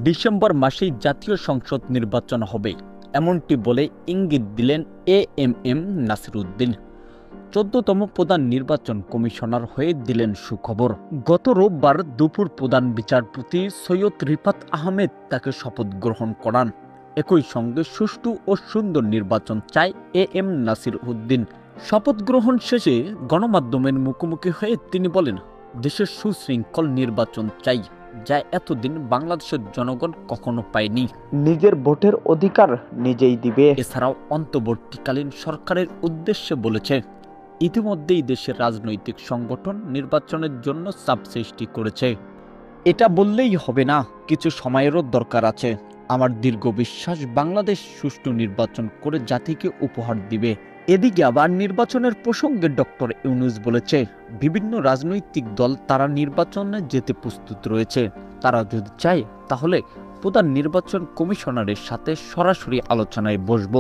December মাসেই জাতীয় সংসদ নির্বাচন হবে, এমনটি বলে ইঙ্গিত দিলেন এএমএম নাসির উদ্দিন। ১৪তম প্রধান নির্বাচন কমিশনার হয়ে দিলেন সুখবর। গত রোববার দুপুর প্রধান বিচারপতি সৈয়দ রিফাত আহমেদ তাকে শপথ গ্রহণ করান। একই সঙ্গে সুষ্ঠু ও সুন্দর নির্বাচন চায় এএম নাসির উদ্দিন। শপথ গ্রহণ শেষে গণমাধ্যমের মুখোমুখি হয়ে তিনি বলেন, দেশের সুশৃঙ্খল নির্বাচন চাই, যা এতদিন বাংলাদেশের জনগণ কখনো পায়নি। নিজের ভোটের অধিকার নিজেই দিবে। এছাড়াও অন্তর্বর্তীকালীন সরকারের উদ্দেশ্যে বলেছে, ইতিমধ্যেই দেশের রাজনৈতিক সংগঠন নির্বাচনের জন্য চাপ সৃষ্টি করেছে। এটা বললেই হবে না, কিছু সময়েরও দরকার আছে। আমার দীর্ঘ বিশ্বাস বাংলাদেশ সুষ্ঠু নির্বাচন করে জাতিকে উপহার দিবে। এদিকে আবার নির্বাচনের প্রসঙ্গে ডক্টর ইউনূস বলেছে, বিভিন্ন রাজনৈতিক দল তারা নির্বাচনে যেতে প্রস্তুত রয়েছে। তারা যদি চায় তাহলে প্রধান নির্বাচন কমিশনারের সাথে সরাসরি আলোচনায় বসব।